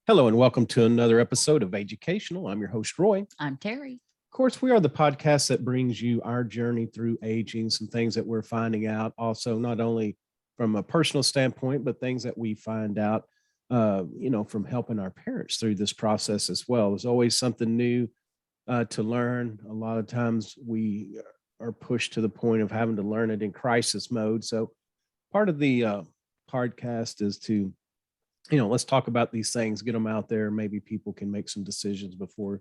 Hello and welcome to another episode of Educational. I'm your host, Roy. I'm Terry. Of course, we are the podcast that brings you our journey through aging, some things that we're finding out, also not only from a personal standpoint, but things that we find out, from helping our parents through this process as well. There's always something new to learn. A lot of times we are pushed to the point of having to learn it in crisis mode. So part of the podcast is to let's talk about these things, get them out there. Maybe people can make some decisions before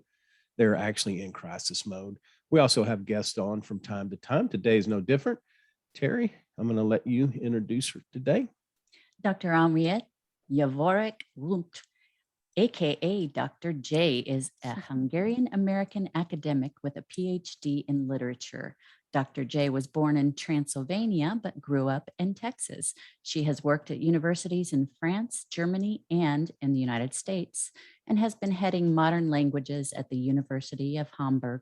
they're actually in crisis mode. We also have guests on from time to time. Today is no different. Terry, I'm going to let you introduce her today. Dr. Henriette Javorek Runte, aka Dr. J, is a Hungarian American academic with a PhD in literature. Dr. J was born in Transylvania, but grew up in Texas. She has worked at universities in France, Germany, and in the United States, and has been heading modern languages at the University of Hamburg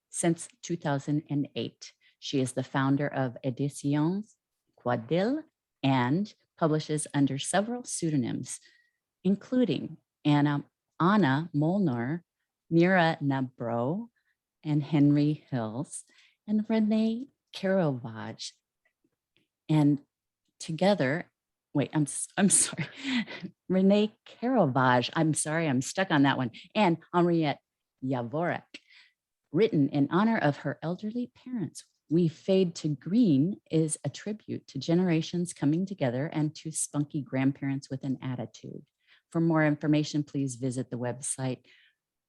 since 2008. She is the founder of Éditions Quadylle and publishes under several pseudonyms, including Anna Molnar, Nira Nabro, and Henry Hills, and Renée Kerovaj. And together, I'm sorry, Renée Kerovaj, I'm sorry, I'm stuck on that one, and Henriette Javorek, written in honor of her elderly parents. We Fade to Green is a tribute to generations coming together and to spunky grandparents with an attitude. For more information, please visit the website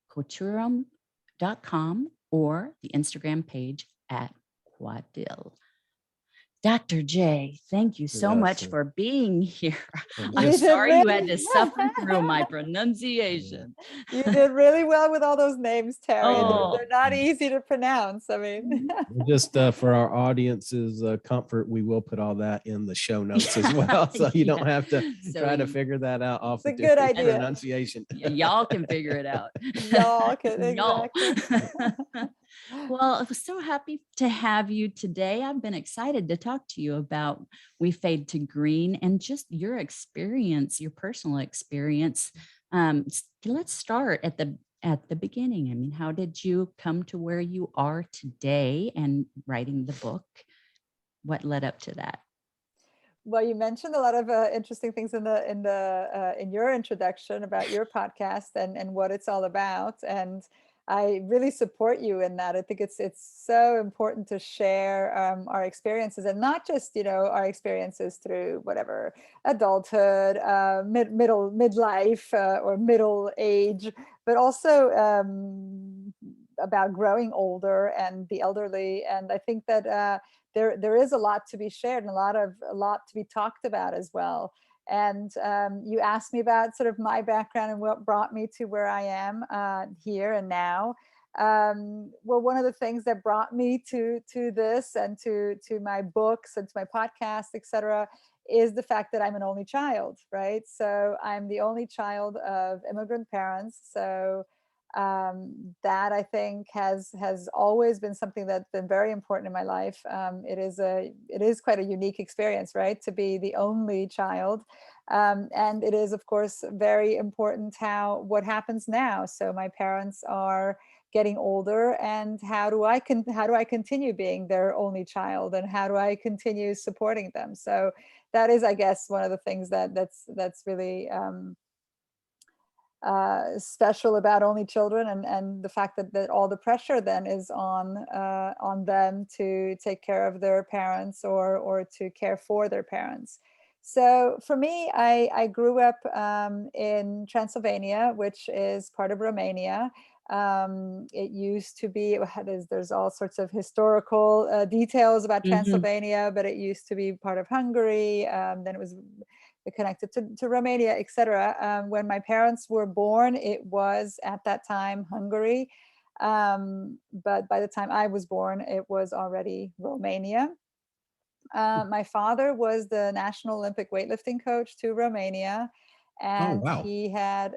culturum.com or the Instagram page at Quadylle. Dr. J, thank you so much for being here. I'm sorry you had to suffer through my pronunciation. You did really well with all those names, Terry. Oh. They're not easy to pronounce. I mean, just for our audience's comfort, we will put all that in the show notes as well. So you don't have to try to figure that out off the good idea. Pronunciation. Y'all can figure it out. Y'all can, exactly. Well, I was so happy to have you today. I've been excited to talk to you about We Fade to Green and just your experience, your personal experience. Let's start at the beginning. I mean, how did you come to where you are today and writing the book? What led up to that? Well, you mentioned a lot of interesting things in your introduction about your podcast and what it's all about, and I really support you in that. I think it's so important to share our experiences, and not just our experiences through whatever adulthood, midlife or middle age, but also about growing older and the elderly. And I think that there is a lot to be shared and a lot to be talked about as well. And you asked me about sort of my background and what brought me to where I am here and now. Well, one of the things that brought me to this and to my books and to my podcast, etc., is the fact that I'm an only child, right? So I'm the only child of immigrant parents. So that I think has always been something that's been very important in my life. It is quite a unique experience, right, to be the only child, and it is of course very important what happens now. So my parents are getting older, and how do I continue being their only child, and how do I continue supporting them? So that is, I guess, one of the things that's really special about only children, and the fact that all the pressure then is on them to take care of their parents or to care for their parents. So for me, I grew up in Transylvania, which is part of Romania. It used to be, there's all sorts of historical details about Transylvania, but it used to be part of Hungary. Then it was connected to Romania, etc. When my parents were born, it was at that time Hungary. But by the time I was born, it was already Romania. My father was the National Olympic weightlifting coach to Romania. And he had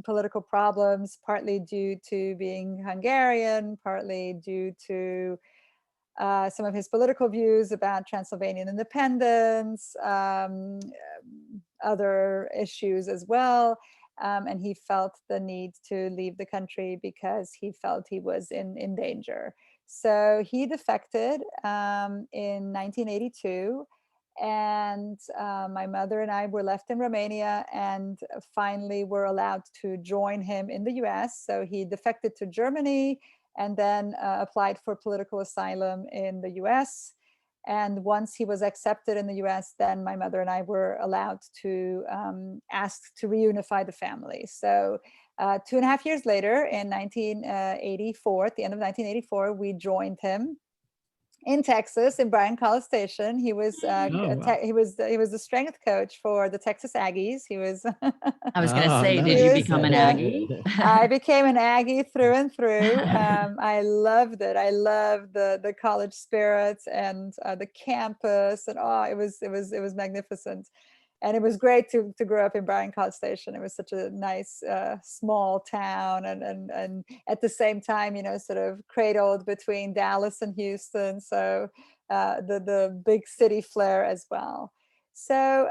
political problems, partly due to being Hungarian, partly due to some of his political views about Transylvanian independence, other issues as well. And he felt the need to leave the country because he felt he was in danger. So he defected in 1982. And my mother and I were left in Romania and finally were allowed to join him in the US. So he defected to Germany and then applied for political asylum in the US. And once he was accepted in the US, then my mother and I were allowed to ask to reunify the family. So 2.5 years later, in 1984, at the end of 1984, we joined him in Texas, in Bryan College Station. He was wow. he was the strength coach for the Texas Aggies. He was. I was going to Oh, say, did He you was, become an yeah. Aggie? I became an Aggie through and through. I loved it. I loved the college spirit and the campus, and it was magnificent. And it was great to grow up in Bryan College Station. It was such a nice small town, and at the same time, sort of cradled between Dallas and Houston. So the big city flair as well. So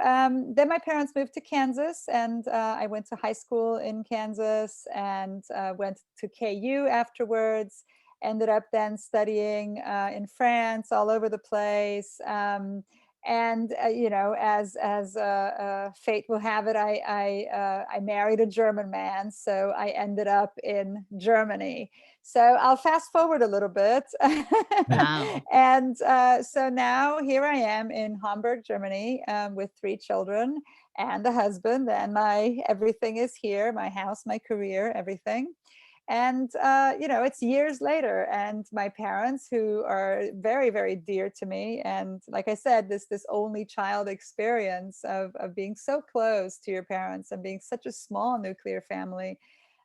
then my parents moved to Kansas, and I went to high school in Kansas and went to KU afterwards. Ended up then studying in France, all over the place. And as fate will have it, I married a German man, so I ended up in Germany. So I'll fast forward a little bit. Wow. And so now here I am in Hamburg, Germany, with 3 children and a husband, and everything is here: my house, my career, everything. And it's years later, and my parents, who are very, very dear to me, and like I said, this only child experience of being so close to your parents and being such a small nuclear family,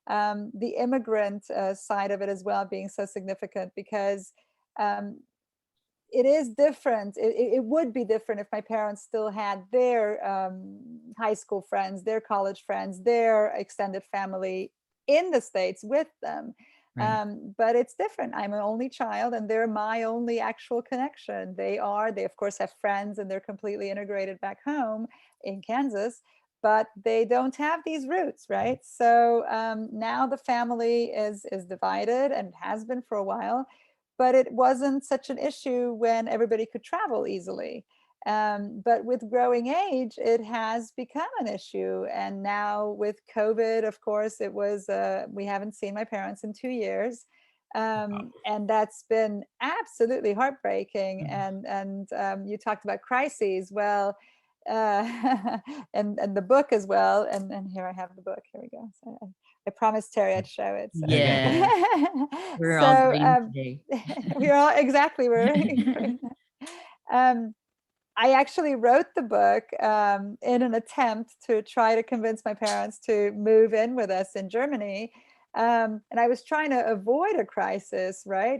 the immigrant side of it as well being so significant, because it is different. It would be different if my parents still had their high school friends, their college friends, their extended family in the States with them. Right. But it's different. I'm an only child, and they're my only actual connection. They of course have friends, and they're completely integrated back home in Kansas, but they don't have these roots, right? So now the family is divided, and has been for a while, but it wasn't such an issue when everybody could travel easily. But with growing age, it has become an issue. And now with COVID, of course, it was, we haven't seen my parents in 2 years. And that's been absolutely heartbreaking. And you talked about crises. Well, and the book as well. And here I have the book. Here we go. So I promised Terry I'd show it. So. Yeah. We're all So green today. we're all exactly we're I actually wrote the book in an attempt to try to convince my parents to move in with us in Germany. And I was trying to avoid a crisis, right?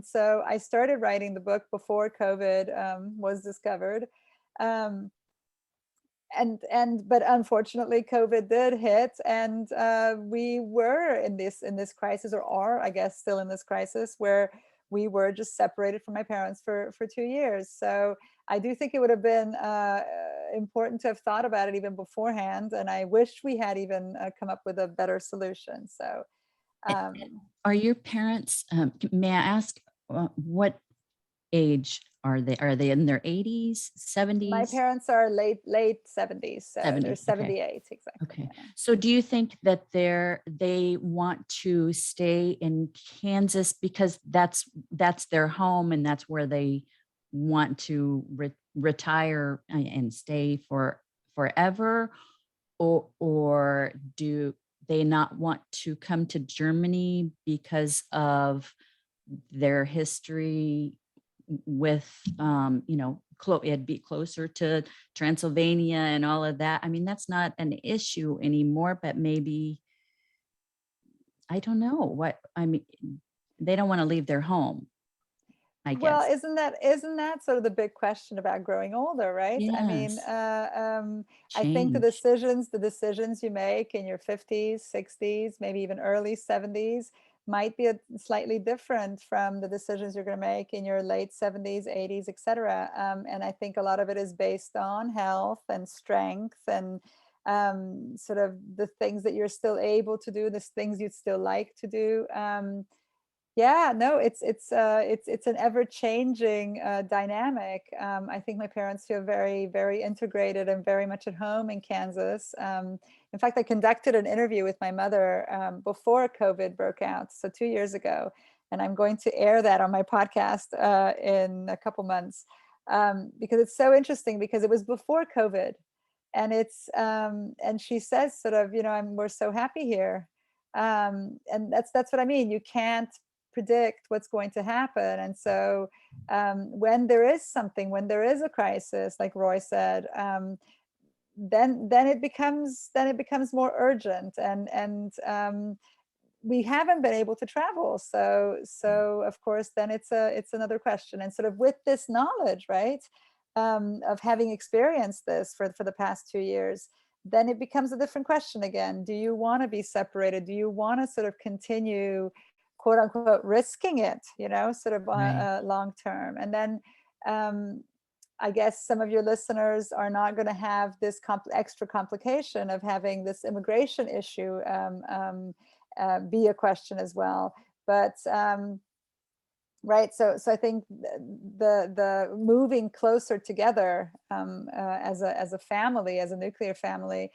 So I started writing the book before COVID was discovered. But unfortunately COVID did hit, and we were in this crisis, or are, I guess, still in this crisis, where we were just separated from my parents for 2 years. So I do think it would have been important to have thought about it even beforehand, and I wish we had even come up with a better solution. So Are your parents, may I ask, what age are they? Are they in their 80s, 70s? my parents are late 70s, so 70s, they're okay. 78, exactly. Okay. Yeah. So do you think that they want to stay in Kansas because that's their home, and that's where they want to retire and stay forever? Or do they not want to come to Germany because of their history with, it'd be closer to Transylvania and all of that? I mean, that's not an issue anymore, but maybe, I don't know what, I mean, they don't want to leave their home, I guess. Well, isn't that sort of the big question about growing older, right? I mean, Yes. I think the Change. decisions you make in your 50s, 60s, maybe even early 70s might be slightly different from the decisions you're going to make in your late 70s, 80s, etc. And I think a lot of it is based on health and strength and sort of the things that you're still able to do, the things you'd still like to do. Yeah, no, it's an ever-changing dynamic. I think my parents feel very, very integrated and very much at home in Kansas. In fact, I conducted an interview with my mother before COVID broke out, so 2 years ago, and I'm going to air that on my podcast in a couple months because it's so interesting because it was before COVID, and and she says sort of, we're so happy here, and that's what I mean. You can't predict what's going to happen, and so when there is something, when there is a crisis, like Roy said, then it becomes more urgent, and we haven't been able to travel, so of course then it's another question. And sort of with this knowledge, right, of having experienced this for the past 2 years, then it becomes a different question again. Do you want to be separated? Do you want to sort of continue, quote unquote, risking it, sort of long term? And then I guess some of your listeners are not going to have this extra complication of having this immigration issue be a question as well. But right, so I think the moving closer together as a family, as a nuclear family,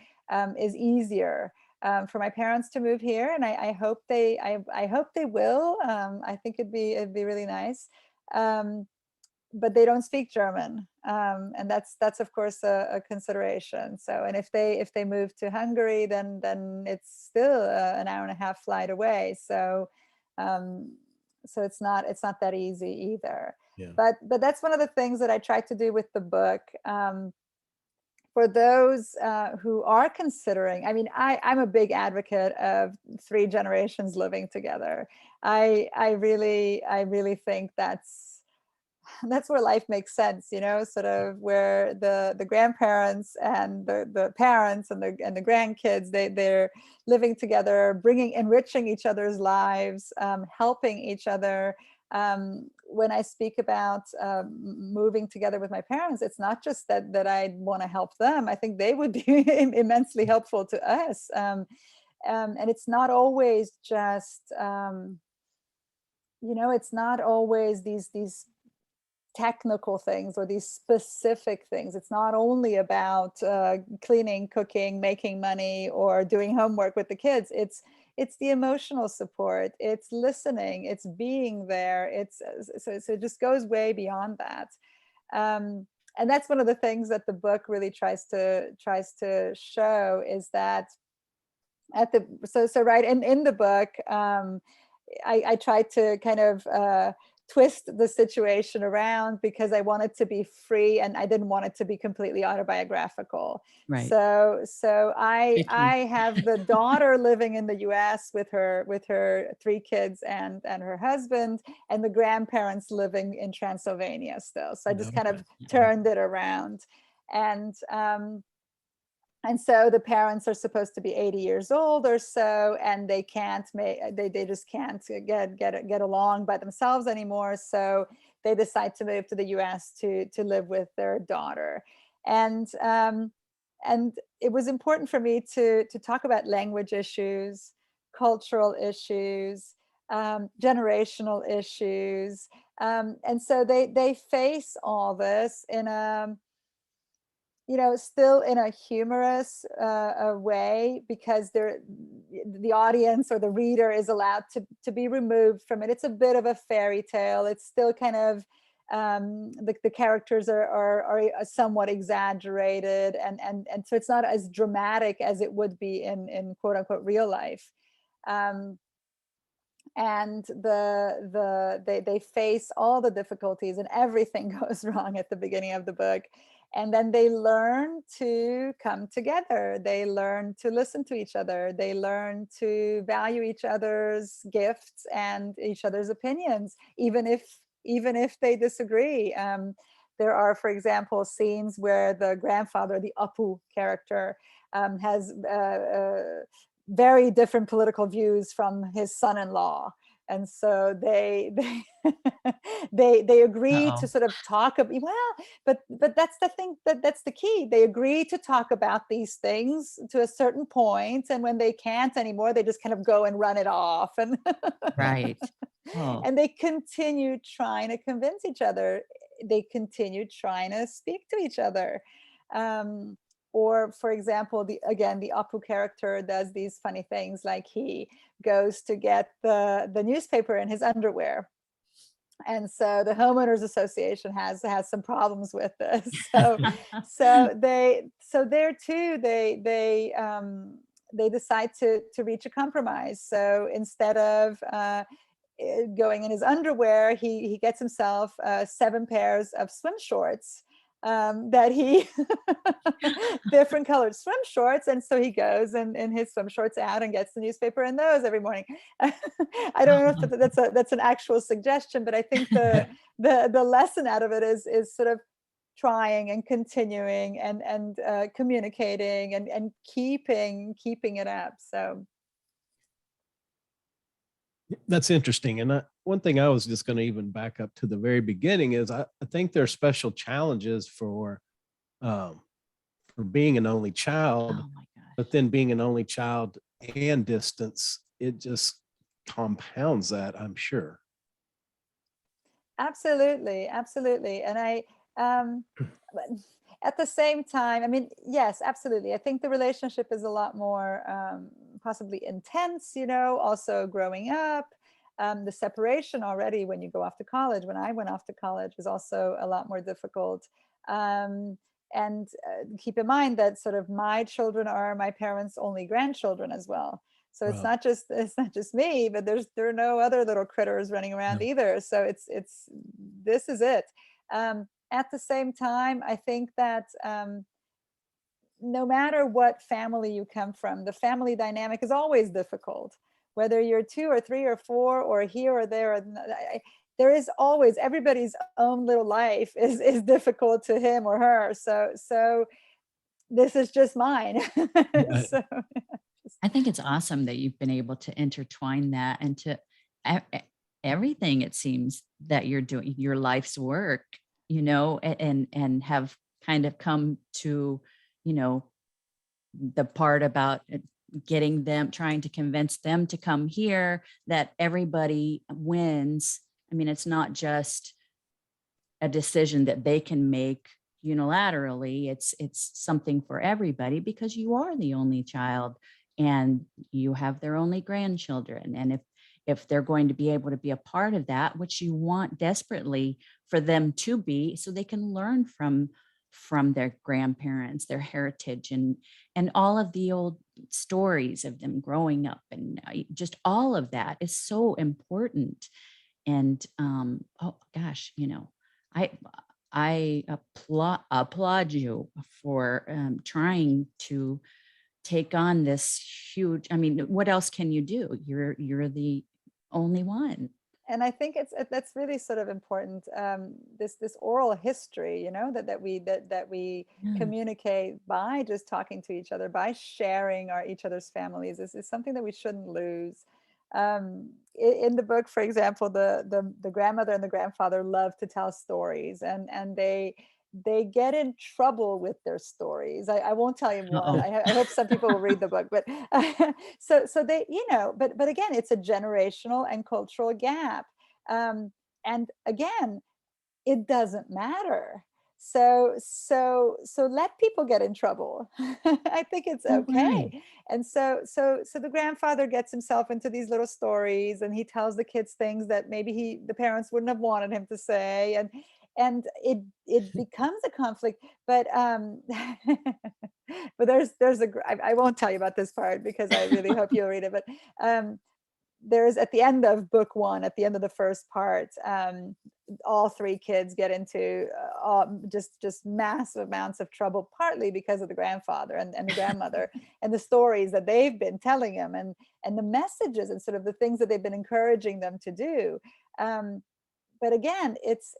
is easier. For my parents to move here, and I hope they will. I think it'd be really nice, but they don't speak German, and that's of course a consideration. So, and if they move to Hungary, then it's still an hour and a half flight away. So so it's not that easy either. Yeah. But that's one of the things that I tried to do with the book. For those who are considering, I mean, I'm a big advocate of 3 generations living together. I really think that's where life makes sense, sort of where the grandparents and the parents and the grandkids, they're living together, enriching each other's lives, helping each other. When I speak about moving together with my parents, it's not just that I want to help them. I think they would be immensely helpful to us. And it's not always just, it's not always these technical things or these specific things. It's not only about cleaning, cooking, making money, or doing homework with the kids. It's the emotional support, it's listening, it's being there. So it just goes way beyond that. And that's one of the things that the book really tries to show, is that right in the book, I tried to kind of twist the situation around because I wanted to be free and I didn't want it to be completely autobiographical. Right. So I have the daughter living in the US with her 3 kids and her husband, and the grandparents living in Transylvania still. So I just kind of turned it around. And so the parents are supposed to be 80 years old or so, and they just can't get along by themselves anymore. So they decide to move to the US to live with their daughter. And it was important for me to talk about language issues, cultural issues, generational issues. And so they face all this in a, still in a humorous way, because the audience or the reader is allowed to be removed from it. It's a bit of a fairy tale. It's still kind of, the characters are somewhat exaggerated, and so it's not as dramatic as it would be in quote unquote real life. And they face all the difficulties, and everything goes wrong at the beginning of the book. And then they learn to come together. They learn to listen to each other. They learn to value each other's gifts and each other's opinions, even if they disagree. There are, for example, scenes where the grandfather, the Apu character, has very different political views from his son-in-law. And so they agree to Uh-oh. sort of talk about, but that's the thing, that's the key. They agree to talk about these things to a certain point, and when they can't anymore, they just kind of go and run it off, and Right. Oh, and they continue trying to convince each other. They continue trying to speak to each other. Um, or for example, the Apu character does these funny things, like he goes to get the newspaper in his underwear. And so the homeowners association has some problems with this. So there too, they decide to reach a compromise. So instead of going in his underwear, he gets himself 7 pairs of swim shorts, that he different colored swim shorts, and so he goes in his swim shorts out and gets the newspaper in those every morning. I don't know if that's an actual suggestion, but I think the lesson out of it is sort of trying and continuing and communicating and keeping it up. So That's interesting. And one thing I was just going to even back up to the very beginning is I think there are special challenges um, for being an only child, oh my gosh. but then being an only child and distance, it just compounds that, I'm sure. absolutely, and but at the same time, I mean, yes, absolutely. I think the relationship is a lot more possibly intense, also growing up. The separation already when you go off to college, when I went off to college, was also a lot more difficult. And keep in mind that sort of my children are my parents' only grandchildren as well. So it's Wow. not just me, but there are no other little critters running around Yeah. either. So this is it. At the same time, I think that no matter what family you come from, the family dynamic is always difficult. Whether you're 2 or 3 or 4 or here or there, there is always, everybody's own little life is difficult to him or her. So this is just mine. Yeah. So I think it's awesome that you've been able to intertwine that into everything, it seems, that you're doing, your life's work, and have kind of come to, the part about getting them, trying to convince them to come here, that everybody wins. I mean, it's not just a decision that they can make unilaterally. It's something for everybody, because you are the only child and you have their only grandchildren. And if they're going to be able to be a part of that, which you want desperately for them to be, so they can learn from their grandparents, their heritage, and all of the old stories of them growing up, and just all of that is so important. And oh gosh, I I applaud you for trying to take on this huge. I mean, what else can you do? You're the only one. and I think that's really sort of important. This oral history, that we Yeah. communicate by just talking to each other, by sharing each other's families, is something that we shouldn't lose. In the book, for example, the grandmother and the grandfather love to tell stories, and they get in trouble with their stories. I won't tell you more. Uh-oh. I hope some people will read the book, but so they, but again, it's a generational and cultural gap. And again, it doesn't matter. So let people get in trouble. I think it's Oh, right. okay. And so the grandfather gets himself into these little stories, and he tells the kids things that maybe the parents wouldn't have wanted him to say, and it becomes a conflict. But but I won't tell you about this part, because I really hope you'll read it. But there's, at the end of book 1, at the end of the first part, all 3 kids get into just massive amounts of trouble, partly because of the grandfather and the grandmother and the stories that they've been telling him, and the messages and sort of the things that they've been encouraging them to do. But again, it's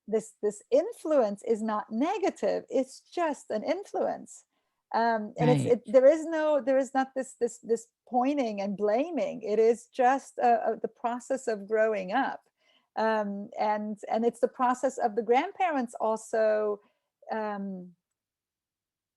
this influence is not negative. It's just an influence. And Right. there is not this pointing and blaming. It is just the process of growing up. And it's the process of the grandparents also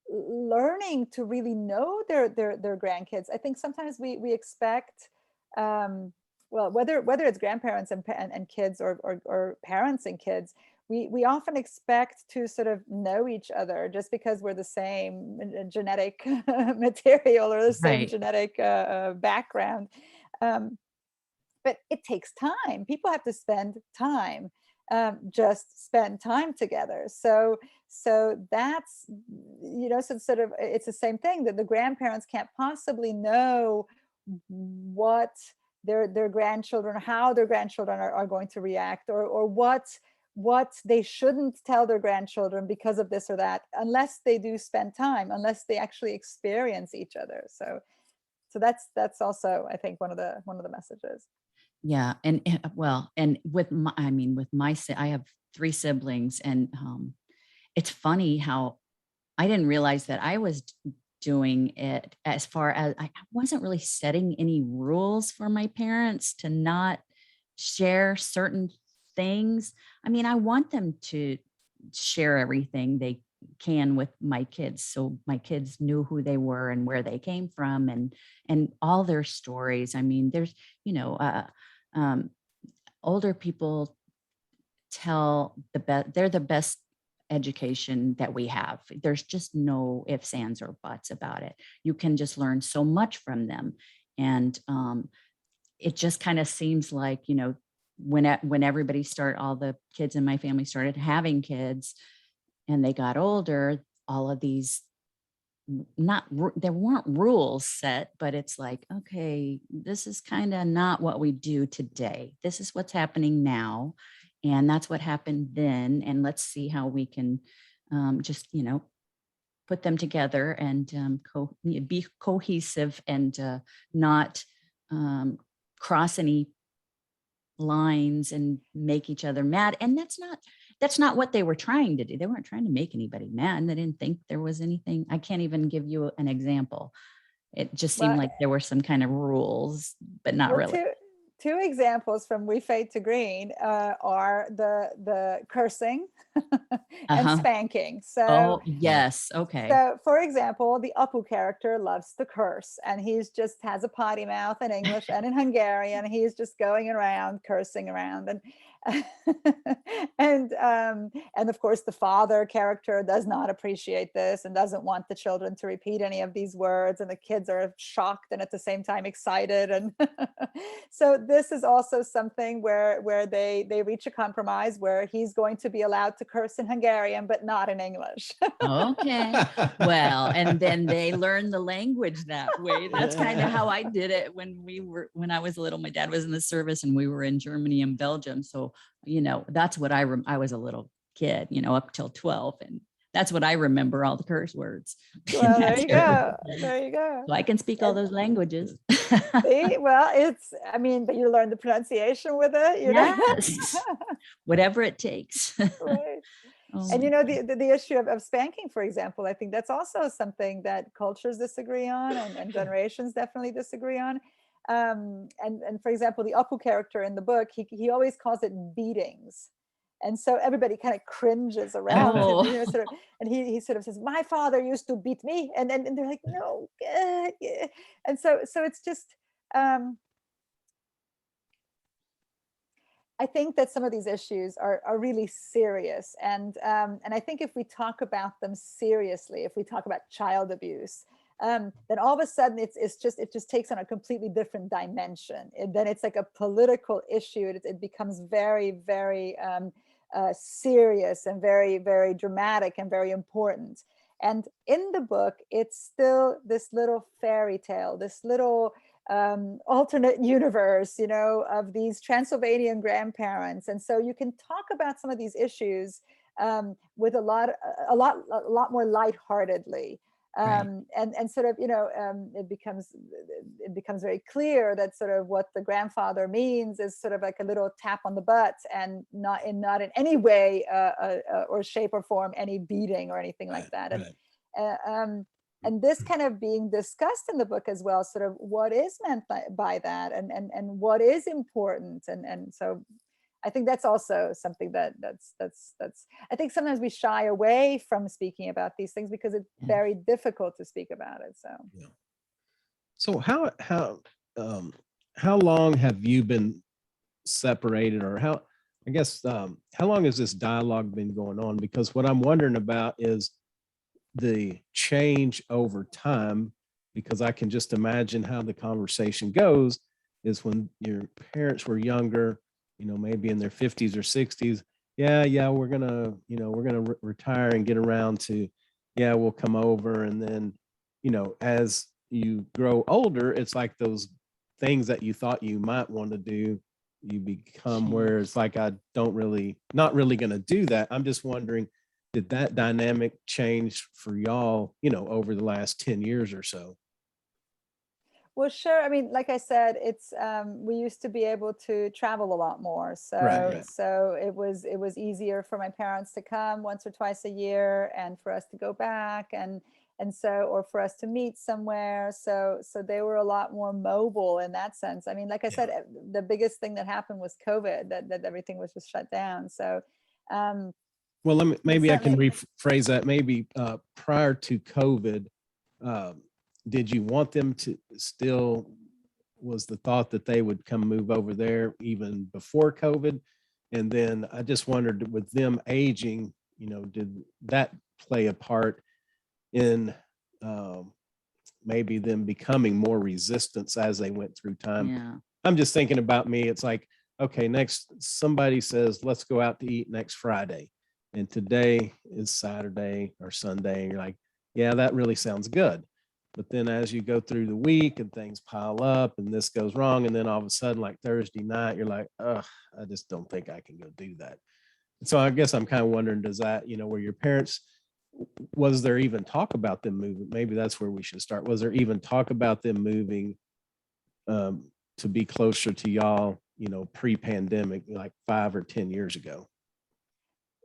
learning to really know their grandkids. I think sometimes we expect, well, whether it's grandparents and kids, or parents and kids, we often expect to sort of know each other just because we're the same genetic material, or the same Right. genetic background. But it takes time. People have to spend time, just spend time together. So that's, so sort of, it's the same thing, that the grandparents can't possibly know what their grandchildren, how their grandchildren are going to react, or what they shouldn't tell their grandchildren because of this or that, unless they do spend time, unless they actually experience each other. So that's also, I think, one of the messages. Yeah. And well, and with my, I have 3 siblings, and it's funny how I didn't realize that I was doing it, as far as I wasn't really setting any rules for my parents to not share certain things. I mean, I want them to share everything they can with my kids, so my kids knew who they were and where they came from, and all their stories. I mean, there's, um, older people tell the best, they're the best education that we have. There's just no ifs, ands, or buts about it. You can just learn so much from them. And it just kind of seems like, when everybody all the kids in my family started having kids and they got older, all of these, there weren't rules set, but it's like, okay, this is kind of not what we do today. This is what's happening now. And that's what happened then. And let's see how we can just, put them together and be cohesive, and not cross any lines and make each other mad. And that's not what they were trying to do. They weren't trying to make anybody mad, and they didn't think there was anything. I can't even give you an example. It just seemed Well, like there were some kind of rules, but not really. Two examples from We Fade to Green are the cursing and Uh-huh. spanking. Oh, yes. Okay. So, for example, the Apu character loves to curse, and he's just has a potty mouth in English and in Hungarian. He's just going around cursing around, and and of course, the father character does not appreciate this and doesn't want the children to repeat any of these words, and the kids are shocked and at the same time excited. And so this is also something where they reach a compromise where he's going to be allowed to curse in Hungarian but not in English. Okay. Well, and then they learn the language that way. That's kind of how I did it when I was little. My dad was in the service and we were in Germany and Belgium. So, that's what I was a little kid, up till 12. And that's what I remember, all the curse words. Well, there you go. There you go. So I can speak all those languages. See, well, but you learn the pronunciation with it, Yes. Whatever it takes. Right. Oh, And the issue of spanking, for example, I think that's also something that cultures disagree on, and generations definitely disagree on. And for example, the Apu character in the book, he always calls it beatings. And so everybody kind of cringes around him, sort of, and he sort of says, "My father used to beat me," and they're like, "No," and so it's just. I think that some of these issues are really serious, and I think if we talk about them seriously, if we talk about child abuse, then all of a sudden it just takes on a completely different dimension. Then it's like a political issue. It becomes very, very serious and very, very dramatic and very important. And in the book, it's still this little fairy tale, this little alternate universe, of these Transylvanian grandparents. And so you can talk about some of these issues with a lot more lightheartedly. And sort of, it becomes very clear that sort of what the grandfather means is sort of like a little tap on the butt, and not in any way or shape or form any beating or anything like that. And and this kind of being discussed in the book as well, sort of what is meant by that, and what is important, and so I think that's also something that's I think sometimes we shy away from speaking about these things because it's very difficult to speak about it. So Yeah. So how long have you been separated, or how long has this dialogue been going on? Because what I'm wondering about is the change over time, because I can just imagine how the conversation goes is when your parents were younger, maybe in their 50s or 60s. Yeah, we're gonna, retire and get around to, we'll come over. And then, as you grow older, it's like those things that you thought you might want to do, you become where it's like, not really going to do that. I'm just wondering, did that dynamic change for y'all, over the last 10 years or so? well, sure. I mean, like I said, it's we used to be able to travel a lot more, so Right. so it was easier for my parents to come once or twice a year, and for us to go back, and so, or for us to meet somewhere. So they were a lot more mobile in that sense. I mean, like I said, the biggest thing that happened was COVID, that everything was just shut down. So well, maybe I can rephrase that. Maybe prior to COVID, did you want them to still, was the thought that they would come move over there even before COVID? And then I just wondered, with them aging, did that play a part in maybe them becoming more resistance as they went through time? Yeah. I'm just thinking about me. It's like, okay, next somebody says, let's go out to eat next Friday. And today is Saturday or Sunday. And you're like, yeah, that really sounds good. But then as you go through the week and things pile up and this goes wrong, and then all of a sudden, like Thursday night, you're like, ugh, I just don't think I can go do that. So I guess I'm kind of wondering, does that, were your parents, was there even talk about them moving? Maybe that's where we should start. Was there even talk about them moving to be closer to y'all, pre-pandemic, like 5 or 10 years ago?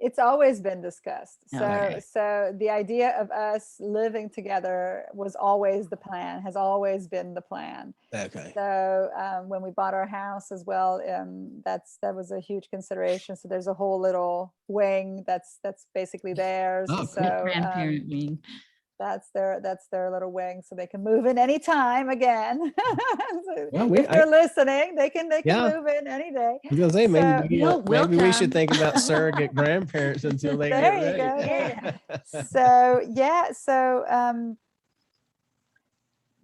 It's always been discussed. Okay. So the idea of us living together was always the plan, has always been the plan. Okay. So when we bought our house as well, that was a huge consideration. So there's a whole little wing that's basically theirs. Oh, cool. So Grandparent wing. that's their little wing, so they can move in anytime again. So Well, if they're listening, they can move in any day. I was gonna say, maybe we should come. think about surrogate grandparents until they There get you ready. go. Yeah. So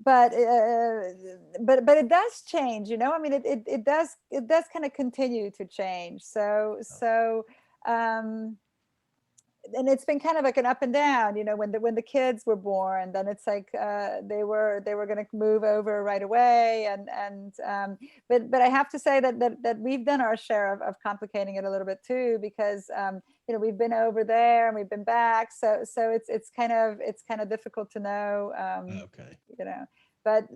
but it does change, I mean, it does kind of continue to change. So and it's been kind of like an up and down, when the kids were born, then it's like they were going to move over right away, but I have to say that we've done our share of complicating it a little bit too, because we've been over there and we've been back, so it's kind of difficult to know. Okay. But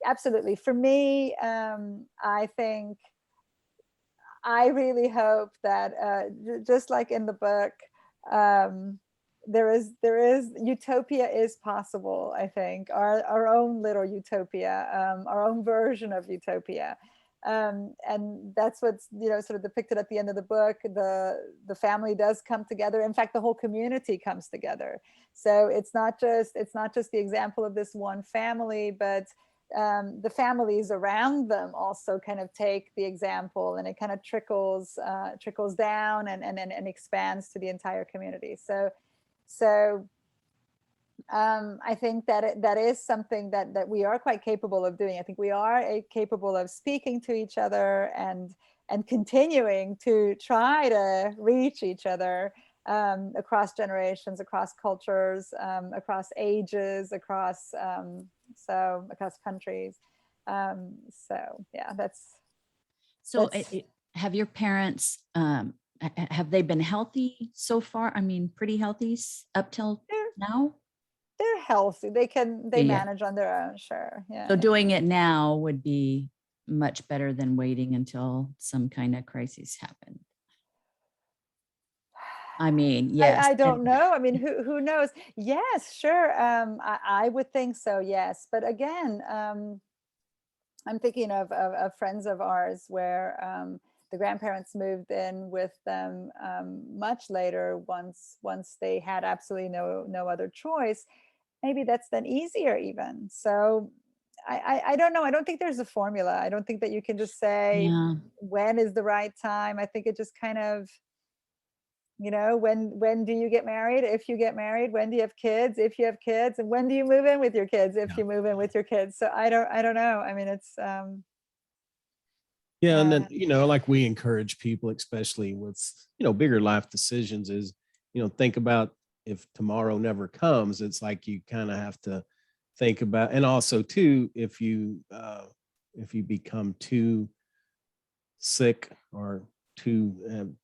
absolutely, for me, I think I really hope that just like in the book, there is utopia is possible. I think our own little utopia, our own version of utopia, and that's what's sort of depicted at the end of the book. The family does come together. In fact, the whole community comes together. So it's not just the example of this one family, but the families around them also kind of take the example, and it kind of trickles down and expands to the entire community. So I think that is something that we are quite capable of doing. I think we are capable of speaking to each other and continuing to try to reach each other across generations, across cultures, across ages, across countries. So yeah, have your parents, have they been healthy so far? I mean, pretty healthy up till now? They're healthy. They manage on their own, sure. Yeah. So doing it now would be much better than waiting until some kind of crisis happened. I mean, yes. I don't know. I mean, who knows? Yes, sure. I would think so. Yes, but again, I'm thinking of friends of ours where the grandparents moved in with them much later. Once they had absolutely no other choice. Maybe that's then easier even. So I don't know. I don't think there's a formula. I don't think that you can just say Yeah. when is the right time. I think it just kind of, when do you get married? If you get married, when do you have kids? If you have kids, and when do you move in with your kids? If Yeah. you move in with your kids. So I don't know. I mean, it's Yeah. And then, like we encourage people, especially with, bigger life decisions is, think about if tomorrow never comes, it's like you kind of have to think about, and also too, if you become too sick or too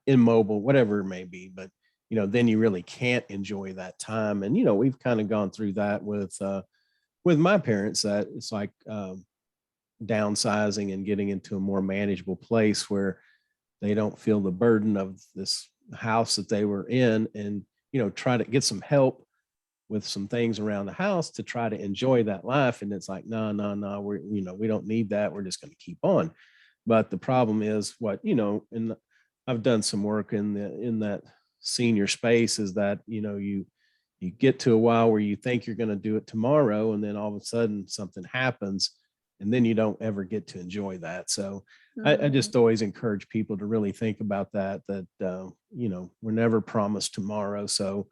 immobile, whatever it may be, but then you really can't enjoy that time. And we've kind of gone through that with my parents, that it's like downsizing and getting into a more manageable place where they don't feel the burden of this house that they were in, and try to get some help with some things around the house to try to enjoy that life. And it's like, no, we don't need that, we're just going to keep on. But the problem is and I've done some work in that senior space, is that you get to a while where you think you're going to do it tomorrow, and then all of a sudden something happens, and then you don't ever get to enjoy that. So I just always encourage people to really think about that we're never promised tomorrow. So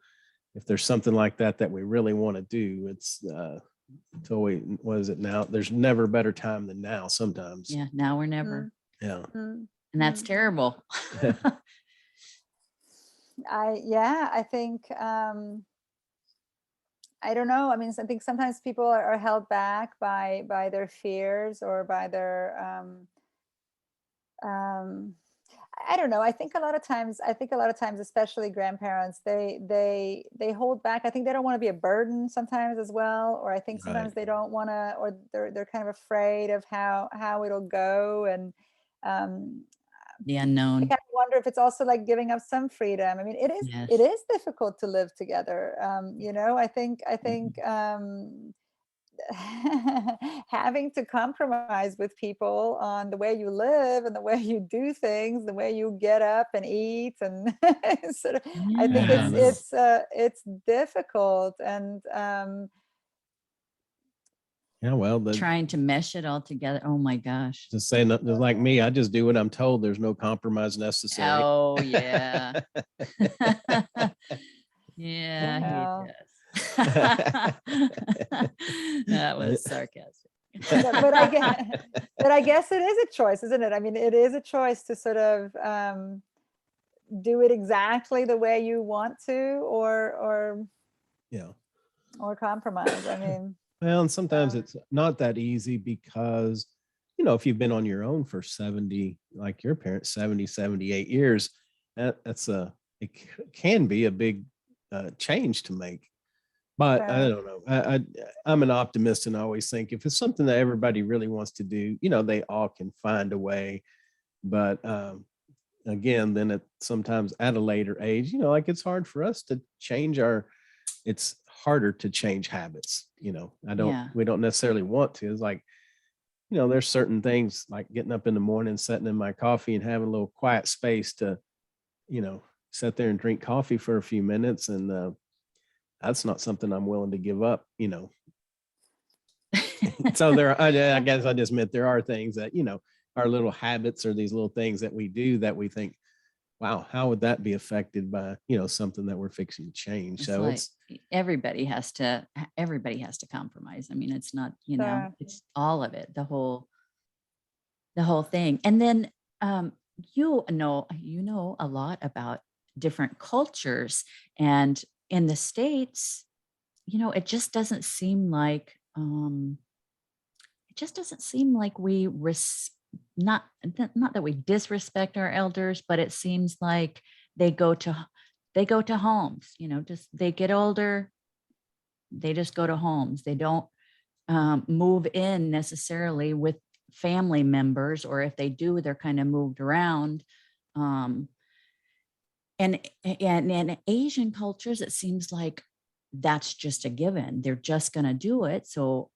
if there's something like that we really want to do, it's always, what is it now? There's never a better time than now sometimes. Yeah. Now or never. Yeah. And that's terrible. I think I don't know. I mean, I think sometimes people are held back by their fears or by their I don't know. I think a lot of times, especially grandparents, they hold back. I think they don't want to be a burden sometimes as well, or I think sometimes Right. they don't want to, or they're kind of afraid of how it'll go, and The I unknown. kind of wonder if it's also like giving up some freedom. I mean, it Yes. is difficult to live together. I think having to compromise with people on the way you live and the way you do things, the way you get up and eat, and sort of, I think Yeah, no. it's difficult, and Yeah, well, Trying to mesh it all together. Oh my gosh. just saying, just like me, I just do what I'm told. There's no compromise necessary. Oh yeah. Yeah, Well. he does. That was sarcastic. but I guess it is a choice, isn't it? I mean, it is a choice to sort of do it exactly the way you want to, or Yeah. or compromise. I mean, Well, and sometimes it's not that easy because, if you've been on your own for 70, like your parents, 70, 78 years, it can be a big change to make. But I don't know. I'm an optimist, and I always think if it's something that everybody really wants to do, they all can find a way. But again, then sometimes at a later age, like it's hard for us to change it's harder to change habits. We don't necessarily want to. It's like, there's certain things like getting up in the morning, sitting in my coffee and having a little quiet space to, sit there and drink coffee for a few minutes. And that's not something I'm willing to give up. So I guess I just meant there are things that, our little habits or these little things that we do that we think, wow, how would that be affected by, something that we're fixing to change? So like everybody has to compromise. I mean, it's not, it's all of it, the whole thing. And then you know a lot about different cultures, and in the States, it just doesn't seem like we not that we disrespect our elders, but it seems like they go to homes, just they get older, they just go to homes. They don't move in necessarily with family members, or if they do, they're kind of moved around. And in Asian cultures, it seems like that's just a given. They're just going to do it. So,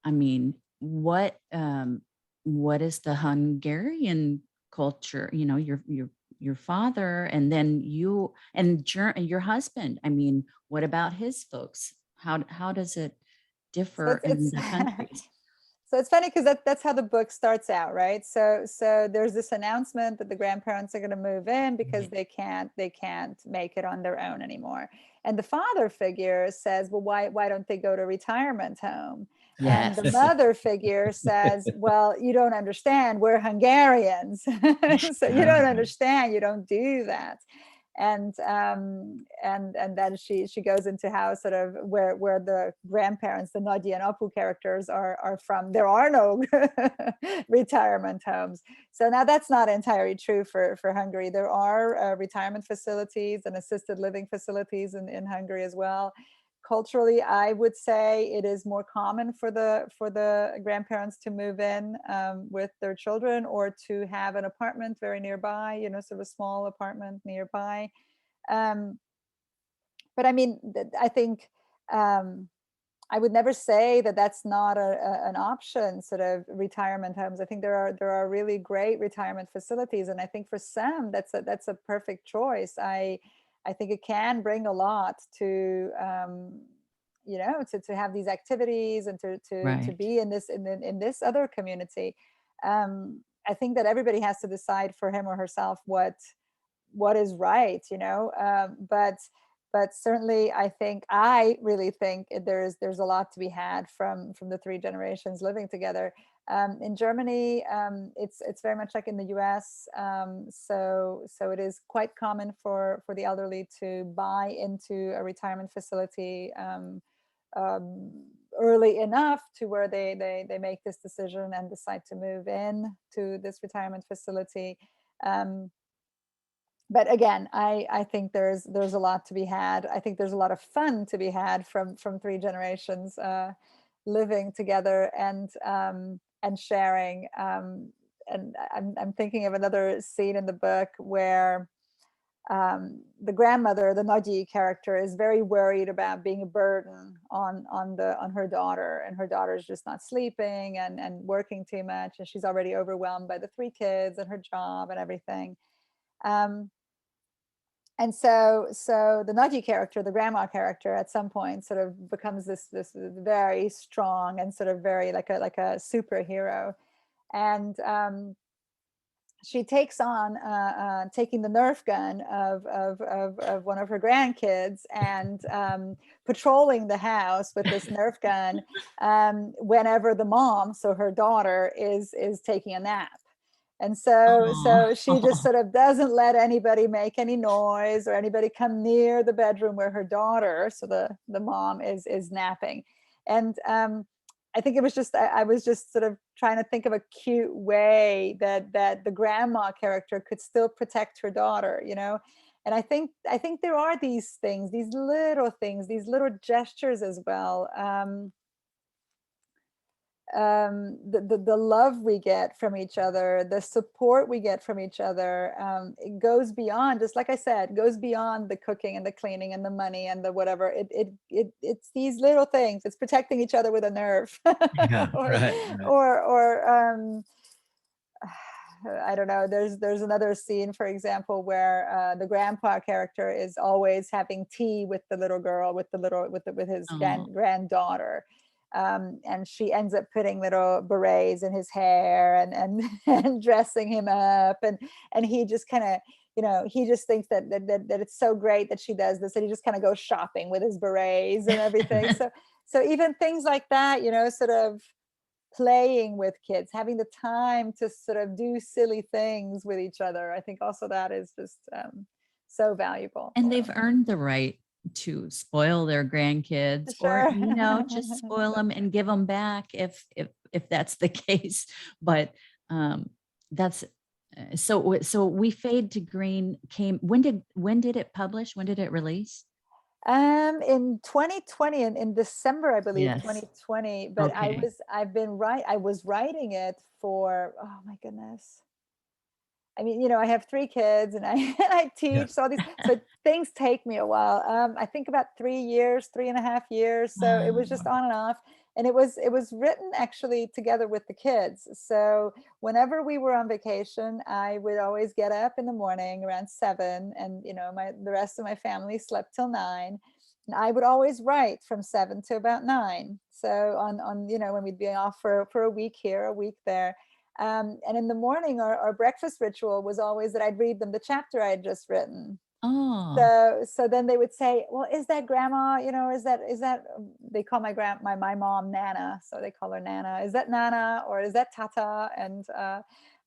I mean, what is the Hungarian culture? You know, your father, and then you and your husband. I mean, what about his folks? How does it So differ in the countries? so it's funny because that's how the book starts out, right? So there's this announcement that the grandparents are going to move in because they can't make it on their own anymore. And the father figure says, well, why don't they go to retirement home? And the Yes. mother figure says, well, you don't understand, we're Hungarians. So you don't understand, you don't do that. And then she goes into how sort of where the grandparents, the Nadia and Apu characters are from. There are no retirement homes. So now that's not entirely true for Hungary. There are retirement facilities and assisted living facilities in Hungary as well. Culturally, I would say it is more common for the grandparents to move in with their children, or to have an apartment very nearby, you know, sort of a small apartment nearby. But I mean, I think I would never say that that's not an option. Sort of retirement homes. I think there are really great retirement facilities, and I think for some that's a perfect choice. I think it can bring a lot to you know, to have these activities and to be in this other community. I think that everybody has to decide for him or herself what is right, you know. But certainly I really think there's a lot to be had from the three generations living together. In Germany, it's very much like in the US. So it is quite common for the elderly to buy into a retirement facility early enough to where they make this decision and decide to move in to this retirement facility. But again, I think there's a lot to be had. I think there's a lot of fun to be had from three generations living together and sharing. And I'm thinking of another scene in the book where the grandmother, the Nagy character, is very worried about being a burden on her daughter, and her daughter's just not sleeping and working too much, and she's already overwhelmed by the three kids and her job and everything. And so the Nagy character, the grandma character, at some point sort of becomes this very strong and sort of very like a superhero. And she takes on taking the Nerf gun of one of her grandkids and patrolling the house with this Nerf gun whenever the mom, so her daughter, is taking a nap. And so she just sort of doesn't let anybody make any noise or anybody come near the bedroom where her daughter, so the mom, is napping. And I think it was just, I was just sort of trying to think of a cute way that the grandma character could still protect her daughter, you know. And I think there are these things, these little gestures as well. The love we get from each other, the support we get from each other, it goes beyond, just like I said, goes beyond the cooking and the cleaning and the money and the whatever. It's these little things. It's protecting each other with a Nerf. Yeah, right. Or I don't know. There's another scene, for example, where the grandpa character is always having tea with the little girl, with his granddaughter. And she ends up putting little berets in his hair and and dressing him up, and he just kind of, you know, he just thinks that it's so great that she does this, and he just kind of goes shopping with his berets and everything. So even things like that, you know, sort of playing with kids, having the time to sort of do silly things with each other, I think also that is just so valuable. And they've earned the right to spoil their grandkids, Sure. or, you know, just spoil them and give them back if that's the case. But that's so We Fade to Green came, when did it publish? When did it release? In 2020, in December, I believe. Yes. 2020. But Okay. I was writing it for, oh my goodness, I mean, you know, I have 3 kids and I and I teach, Yes. so all these, so things take me a while. I think about 3 years, 3.5 years. So it was just Wow. on and off. And it was written actually together with the kids. So whenever we were on vacation, I would always get up in the morning around 7, and you know, the rest of my family slept till 9. And I would always write from 7 to about 9. So on you know, when we'd be off for a week here, a week there. And in the morning, our breakfast ritual was always that I'd read them the chapter I had just written. Oh, So then they would say, "Well, is that grandma? You know, is that?" They call my mom Nana, so they call her Nana. Is that Nana or is that Tata? And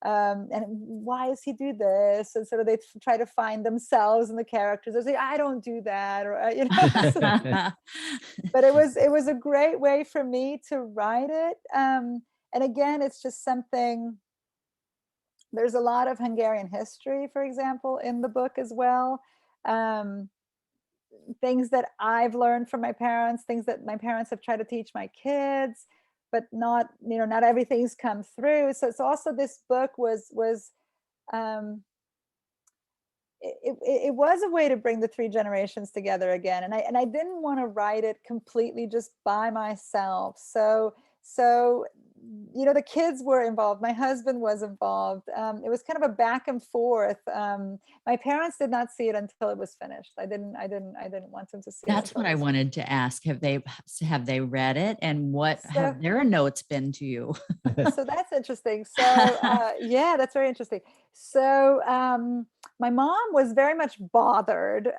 why does he do this? And sort of they try to find themselves in the characters. They say, "I don't do that," or you know. But it was a great way for me to write it. And again, it's just something. There's a lot of Hungarian history, for example, in the book as well. Um, Things that I've learned from my parents, things that my parents have tried to teach my kids, but not, you know, not everything's come through. So it's also, this book was um, it was a way to bring the 3 generations together again, and I didn't want to write it completely just by myself. So you know, the kids were involved, my husband was involved. It was kind of a back and forth. My parents did not see it until it was finished. I didn't want them to see it that's until what it I was. wanted to ask. Have they read it, and what So have their notes been to you? so that's interesting. So yeah, that's very interesting. So my mom was very much bothered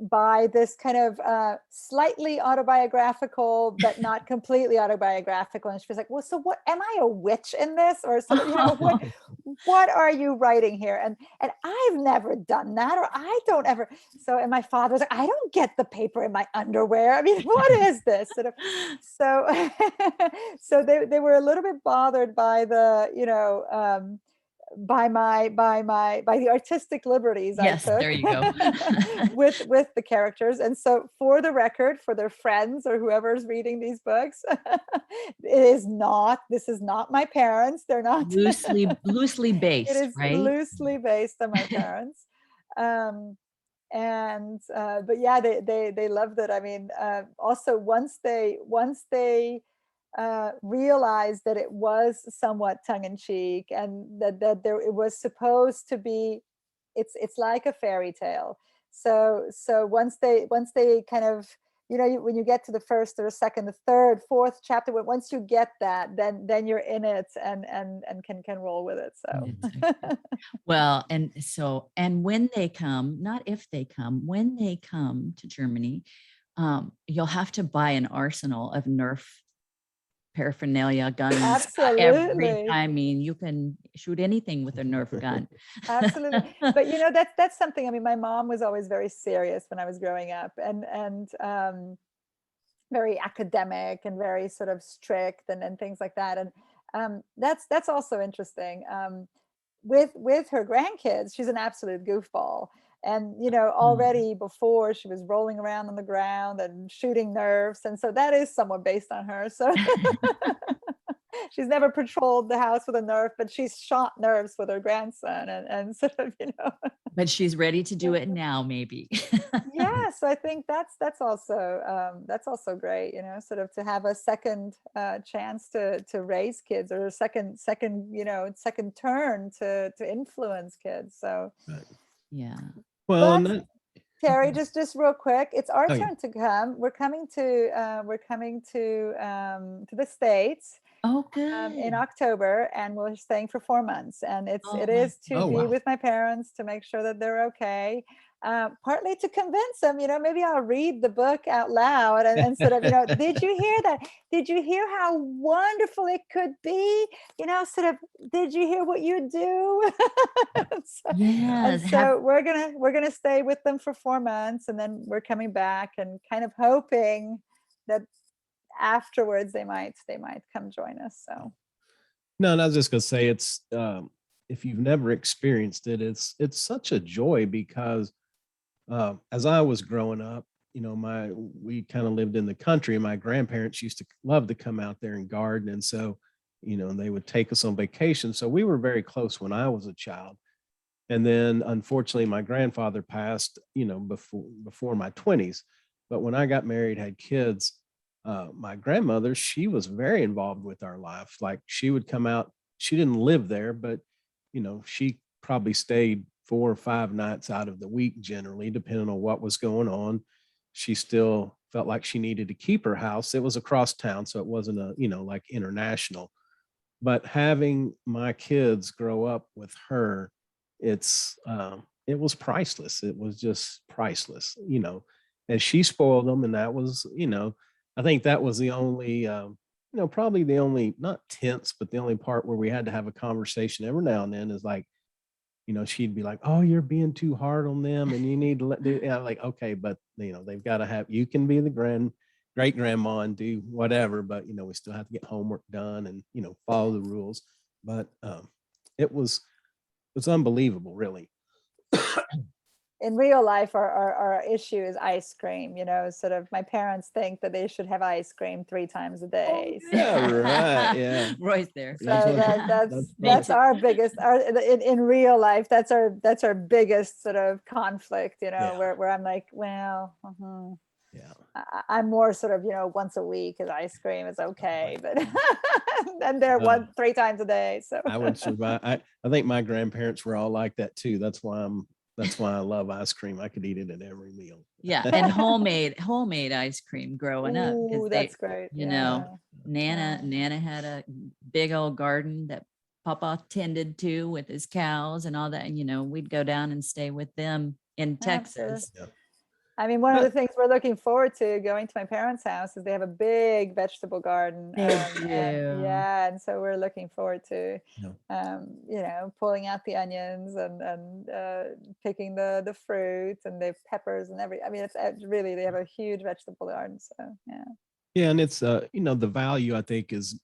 by this kind of slightly autobiographical, but not completely autobiographical. And she was like, "Well, so what? Am I a witch in this, or sort of, you know, what are you writing here?" And I've never done that, or I don't ever. So, and my father was like, "I don't get the paper in my underwear. I mean, what is this?" Sort of. So, so they were a little bit bothered by the, you know, by the artistic liberties I Yes, took there you go. with the characters. And so, for the record, for their friends or whoever's reading these books, this is not my parents. They're not. Loosely It based, is right? loosely based on my parents. Um, and but yeah, they loved it. I mean, also once they realized that it was somewhat tongue in cheek, and that there, it was supposed to be, it's like a fairy tale. So once they kind of, you know, when you get to the first or second, the third, fourth chapter, once you get that, then you're in it, and can roll with it. So Exactly. Well, and when they come, not if they come, when they come to Germany, you'll have to buy an arsenal of Nerf paraphernalia, guns, every absolutely. I mean, you can shoot anything with a Nerf gun. Absolutely. But you know, that's something. I mean, my mom was always very serious when I was growing up, and very academic and very sort of strict, and things like that. And that's also interesting. With her grandkids, she's an absolute goofball. And you know, Mm. already before, she was rolling around on the ground and shooting nerves, and so that is somewhat based on her. So she's never patrolled the house with a nerf, but she's shot nerves with her grandson, and sort of, you know. But she's ready to do it now, maybe. Yeah, so I think that's also great, you know, sort of to have a second chance to raise kids, or a second, you know, second turn to influence kids. So, Right. Yeah. Well, and but that, Terry, just real quick, it's our oh yeah. turn to come. We're coming to the States Oh, in good. October, and we're staying for 4 months. And it Oh, my. is to Oh be wow. with my parents, to make sure that they're okay. Partly to convince them, you know, maybe I'll read the book out loud, and sort of, you know, did you hear that? Did you hear how wonderful it could be? You know, sort of, did you hear what you do? So, and Yes. so we're gonna stay with them for 4 months, and then we're coming back, and kind of hoping that afterwards they might come join us. So No, and I was just gonna say, it's if you've never experienced it, it's such a joy, because as I was growing up, you know, we kind of lived in the country, and my grandparents used to love to come out there and garden, and so, you know, they would take us on vacation. So we were very close when I was a child, And then unfortunately, my grandfather passed, before my 20s. But when I got married, had kids, my grandmother, she was very involved with our life. Like she would come out, she didn't live there, but she probably stayed 4 or 5 nights out of the week, generally, depending on what was going on. She still felt like she needed to keep her house. It was across town, so it wasn't like international. But having my kids grow up with her, it was priceless. It was just priceless, and she spoiled them. And that was, I think that was the only, probably the only, not tense, but the only part where we had to have a conversation every now and then is like, she'd be like, "Oh, you're being too hard on them and you need to let do," yeah, like, okay, but they've got to have, you can be the great grandma and do whatever, but we still have to get homework done and follow the rules. But it's unbelievable, really. In real life, our issue is ice cream. Sort of my parents think that they should have ice cream 3 times a day. Yeah, right. Yeah. Roy's there. So That's that's our biggest, in real life, that's our biggest sort of conflict, Yeah. where I'm like, well, Yeah. I'm more sort of, once a week is ice cream is okay, but then they're 3 times a day. So I would survive. I think my grandparents were all like that too. That's why I love ice cream. I could eat it at every meal. Yeah, and homemade ice cream growing up. Ooh, that's great. Nana had a big old garden that Papa tended to with his cows and all that. And, we'd go down and stay with them in Texas. Yeah. I mean, one of the things we're looking forward to going to my parents' house is they have a big vegetable garden. And so we're looking forward to, pulling out the onions and picking the fruits, and they have peppers and I mean, it's really, they have a huge vegetable garden. So, yeah. Yeah. And it's, the value, I think, is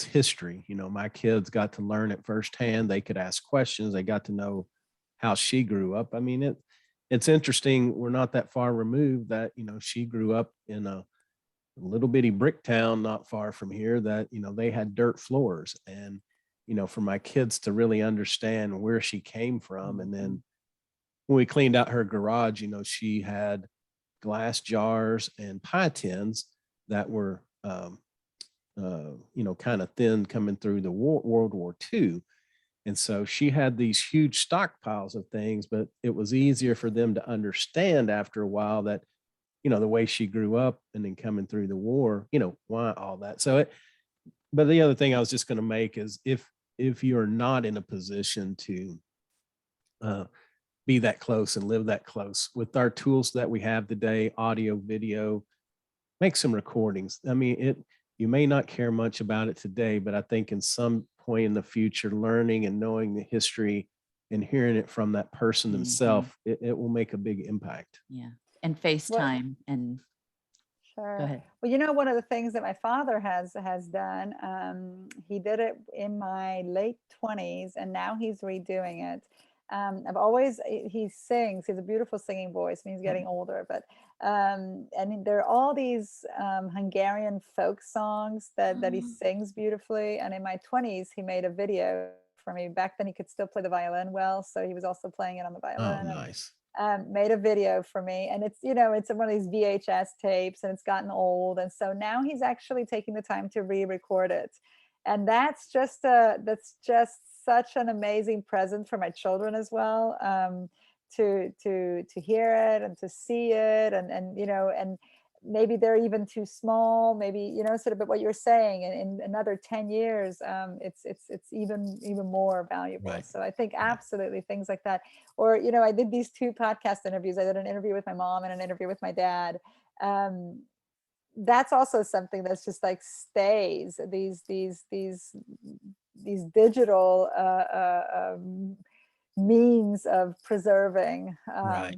history. My kids got to learn it firsthand. They could ask questions. They got to know how she grew up. I mean, it's interesting. We're not that far removed that, she grew up in a little bitty brick town not far from here that, they had dirt floors. And, for my kids to really understand where she came from. And then when we cleaned out her garage, she had glass jars and pie tins that were, kind of thin coming through the World War II. And so she had these huge stockpiles of things, but it was easier for them to understand after a while that, the way she grew up and then coming through the war, why all that. So but the other thing I was just going to make is if you're not in a position to be that close and live that close with our tools that we have today, audio, video, make some recordings. I mean, you may not care much about it today, but I think in some point in the future, learning and knowing the history and hearing it from that person themselves, it will make a big impact. Yeah. And FaceTime and Sure. Go ahead. Well, one of the things that my father has done, he did it in my late 20s, and now he's redoing it. He sings, he has a beautiful singing voice, and he's getting older, but and there are all these Hungarian folk songs that he sings beautifully. And in my 20s, he made a video for me. Back then he could still play the violin well, so he was also playing it on the violin. Oh, nice. Made a video for me, and it's it's one of these VHS tapes, and it's gotten old, and so now he's actually taking the time to re-record it, and that's just such an amazing present for my children as well, to hear it and to see it, and maybe they're even too small, maybe sort of, but what you're saying, in another 10 years, it's even more valuable. Right. So I think absolutely things like that. Or I did these 2 podcast interviews. I did an interview with my mom and an interview with my dad. That's also something that's just like stays, these digital means of preserving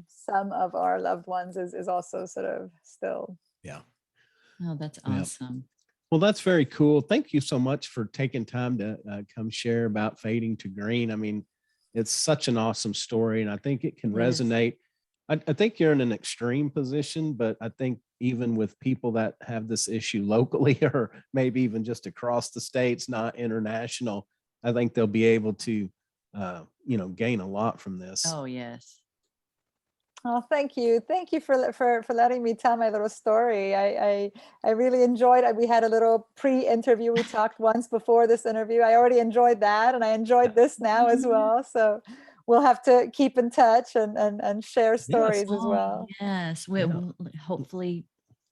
some of our loved ones is also sort of still. Yeah. Oh, that's awesome. Well, that's very cool. Thank you so much for taking time to come share about Fading to Green. I mean, it's such an awesome story, and I think it can resonate. I think you're in an extreme position, but I think even with people that have this issue locally, or maybe even just across the states, not international, I think they'll be able to gain a lot from this. Oh, yes. Oh, thank you. Thank you for letting me tell my little story. I really enjoyed it. We had a little pre-interview. We talked once before this interview. I already enjoyed that, and I enjoyed this now as well. So we'll have to keep in touch and share stories as well. Yes. Yeah. Hopefully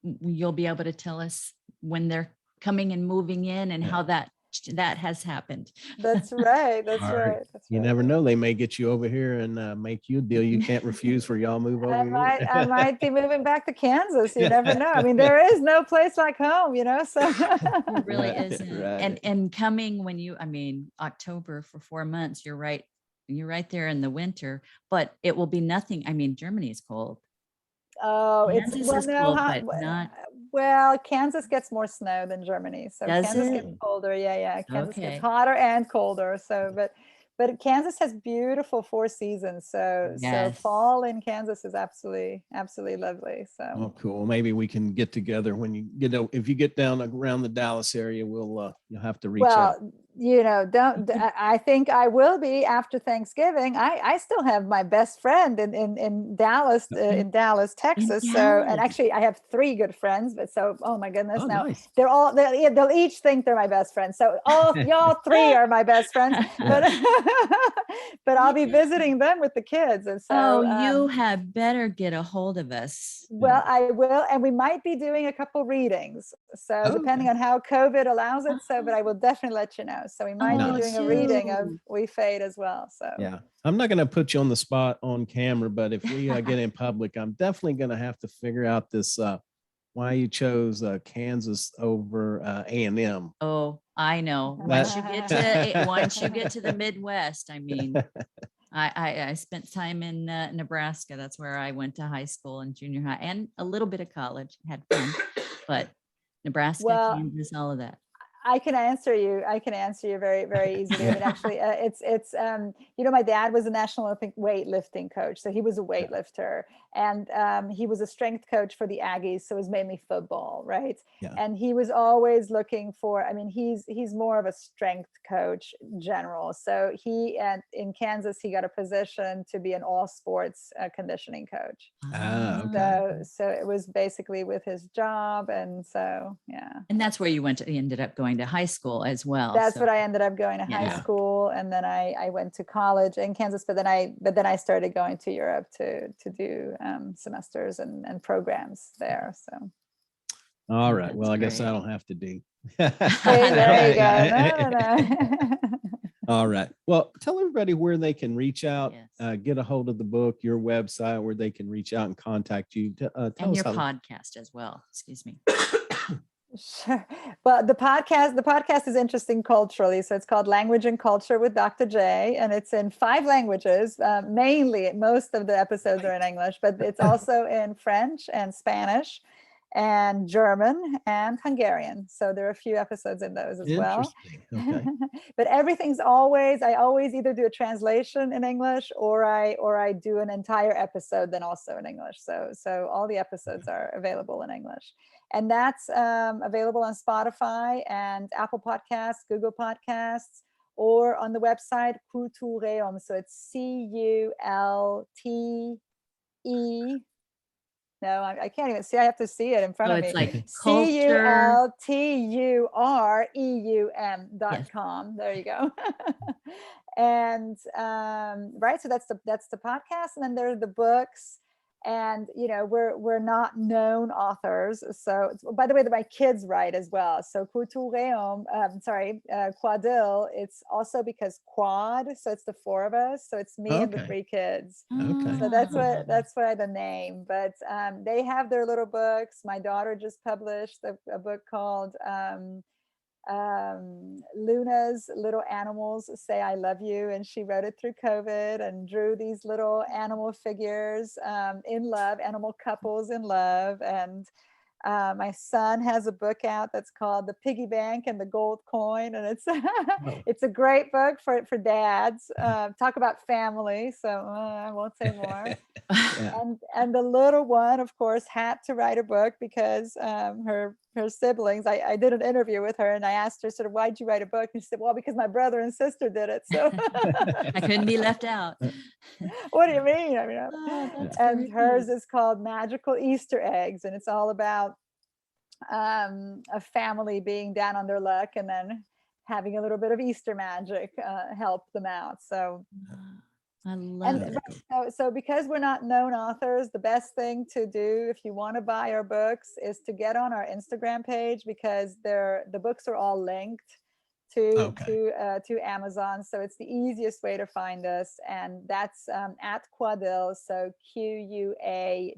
you'll be able to tell us when they're coming and moving in and how that has happened. That's right. That's All right. right. That's You right. never know. They may get you over here and make you a deal you can't refuse for y'all move over here. I might be moving back to Kansas. You never know. I mean, there is no place like home, so. It really Right, isn't. right. And coming when October for 4 months, you're right there in the winter, but it will be nothing. I mean, Germany is cold. Oh, Kansas is cold, but not. Well, Kansas gets more snow than Germany, so Does Kansas it? gets colder. Yeah. Kansas gets Okay. hotter and colder. So, but Kansas has beautiful 4 seasons. So Yes. fall in Kansas is absolutely lovely. So. Oh, cool. Maybe we can get together when you if you get down around the Dallas area, you'll have to reach out. I think I will be after Thanksgiving. I still have my best friend in Dallas, Texas. So, and actually I have 3 good friends, but oh my goodness, now nice. they'll each think they're my best friends. So y'all 3 are my best friends, but I'll be visiting them with the kids. And so, you had better get a hold of us. Well, I will, and we might be doing a couple readings. So depending on how COVID allows it. So, but I will definitely let you know. So we might be doing a reading of We Fade as well. So yeah, I'm not going to put you on the spot on camera, but if we get in public, I'm definitely going to have to figure out this why you chose Kansas over A&M. Oh, I know. Once you get to the Midwest, I mean, I spent time in Nebraska. That's where I went to high school and junior high and a little bit of college. Had fun, but Nebraska, Kansas, all of that. I can answer you very, very easily. I mean, actually, it's my dad was a National Olympic weightlifting coach, so he was a weightlifter, and he was a strength coach for the Aggies, so it was mainly football, right? Yeah. And he was always looking for. I mean, he's more of a strength coach general. So in Kansas, he got a position to be an all sports conditioning coach. Okay. So it was basically with his job, and so yeah. And that's where you ended up going to high school as well. That's what I ended up going to high school, and then I went to college in Kansas, but then I started going to Europe to do semesters and programs there. So. All right. Well, I guess I don't have to do. Hey, there you go. No. All right. Well, tell everybody where they can reach out, Yes. Get a hold of the book, your website, where they can reach out and contact you. And your podcast as well. Excuse me. Sure. Well, the podcast is interesting culturally. So it's called Language and Culture with Dr. J, and it's in 5 languages. Mainly, most of the episodes are in English, but it's also in French and Spanish and German and Hungarian. So there are a few episodes in those as well. Okay. But I always either do a translation in English or I do an entire episode then also in English. So all the episodes are available in English. And that's available on Spotify and Apple Podcasts, Google Podcasts, or on the website Cultureum. So it's CULTE. No, I can't even see. I have to see it in front of me. It's like CULTUREUM.com. There you go. And right, so that's the podcast, and then there are the books. And we're not known authors. So by the way, that my kids write as well. So Quadylle, it's also because quad, so it's the 4 of us. So it's me and the 3 kids. Okay. So that's why the name. But they have their little books. My daughter just published a book called Luna's Little Animals Say I Love You, and she wrote it through COVID and drew these little animal figures in love, animal couples in love. And My son has a book out that's called The Piggy Bank and the Gold Coin, and it's it's a great book for dads. Talk about family, so I won't say more. Yeah. And the little one, of course, had to write a book because her siblings. I did an interview with her, and I asked her sort of, why'd you write a book? And she said, well, because my brother and sister did it. So I couldn't be left out. what do you mean? I mean, That's and great. hers is called Magical Easter Eggs, and it's all about a family being down on their luck and then having a little bit of Easter magic help them out. So I love and it. so because we're not known authors, the best thing to do if you want to buy our books is to get on our Instagram page, because the books are all linked to Amazon. So it's the easiest way to find us, and that's at Quadylle, so Quadylle.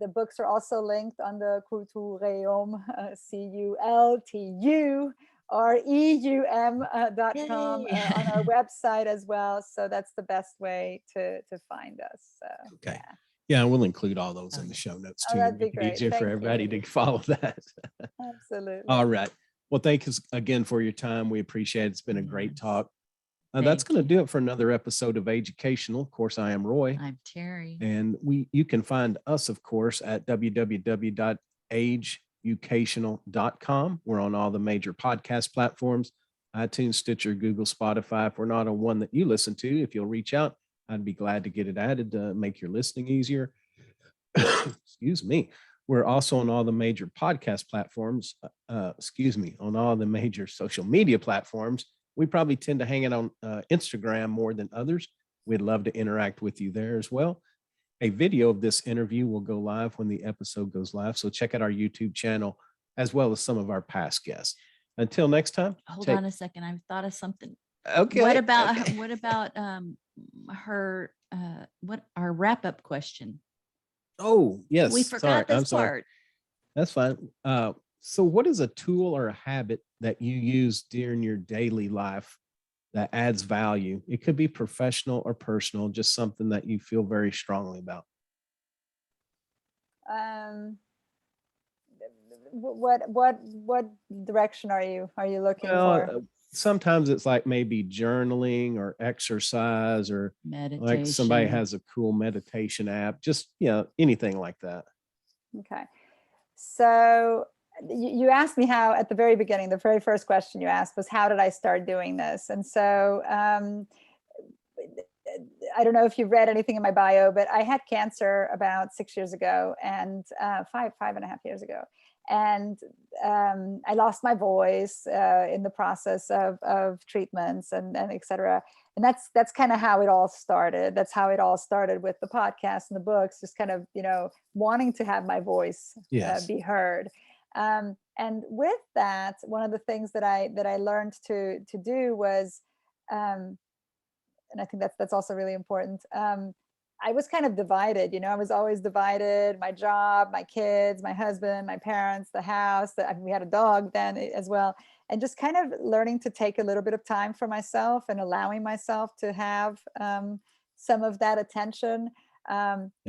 The books are also linked on the Cultureum, CULTUREUM.com on our website as well. So that's the best way to find us. So, Okay. Yeah, we'll include all those in the show notes too. that'd be Make it great. easier for Thank everybody you. to follow that. Absolutely. All right. Well, thank you again for your time. We appreciate it. It's been a great Yes. talk. That's Thank going to do it for another episode of Educational. Of course, I am Roy. I'm Terry. And you can find us, of course, at www.ageucational.com. We're on all the major podcast platforms, iTunes, Stitcher, Google, Spotify. If we're not on one that you listen to, if you'll reach out, I'd be glad to get it added to make your listening easier. Excuse me. We're also on all the major podcast platforms, on all the major social media platforms. We probably tend to hang it on Instagram more than others. We'd love to interact with you there as well. A video of this interview will go live when the episode goes live. So check out our YouTube channel as well as some of our past guests. Until next time. Hold on a second. I've thought of something. Okay. What about her what our wrap-up question? Oh, yes. We forgot this I'm sorry. part. That's fine. So what is a tool or a habit that you use during your daily life that adds value? It could be professional or personal, just something that you feel very strongly about. What direction are you looking for? Sometimes it's like maybe journaling or exercise, or Meditation. like somebody has a cool meditation app, just, anything like that. Okay. So you asked me how, at the very beginning, the very first question you asked was, how did I start doing this? And so I don't know if you've read anything in my bio, but I had cancer about 6 years ago, and 5.5 years ago. And I lost my voice in the process of treatments and et cetera. And that's kind of how it all started. That's how it all started with the podcast and the books, just kind of, wanting to have my voice be heard. And with that, one of the things that I learned to do was, and I think that's also really important. I was kind of divided, I was always divided: my job, my kids, my husband, my parents, the house. We had a dog then as well. And just kind of learning to take a little bit of time for myself and allowing myself to have some of that attention,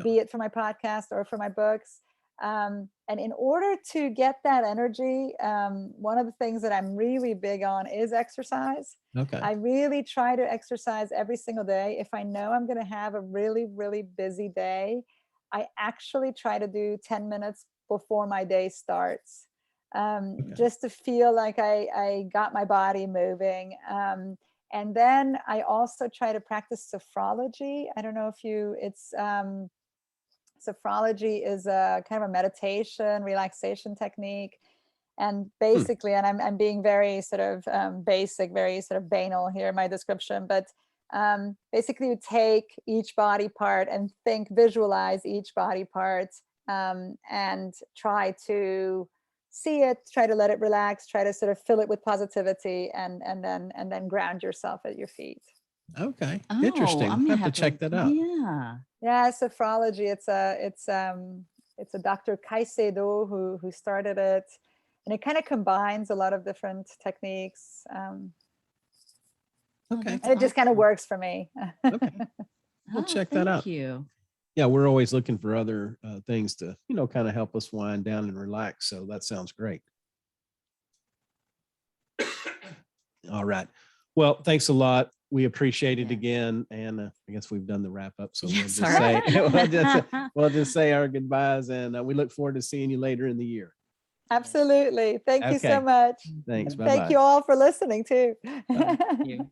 be it for my podcast or for my books. And in order to get that energy, one of the things that I'm really big on is exercise. Okay. I really try to exercise every single day. If I know I'm going to have a really, really busy day, I actually try to do 10 minutes before my day starts, just to feel like I got my body moving. And then I also try to practice sophrology. I don't know if sophrology is a kind of a meditation, relaxation technique. And basically, and I'm being very sort of basic, very sort of banal here in my description, but basically you take each body part and visualize each body part, and try to see it, try to let it relax, try to sort of fill it with positivity, and then ground yourself at your feet. Okay. Interesting. I'm gonna have to check that out. Yeah, sophrology. It's a Dr. Caicedo who started it. And it kind of combines a lot of different techniques. Okay. And it just kind of works for me. Okay. We'll check that out. Thank you. yeah, we're always looking for other things to, kind of help us wind down and relax. So that sounds great. All right. Well, thanks a lot. We appreciate it again. And I guess we've done the wrap up. So we'll just say, we'll just say our goodbyes, and we look forward to seeing you later in the year. Absolutely. Thank you so Okay. much. Thanks. Bye-bye. Thank you all for listening too. Thank you.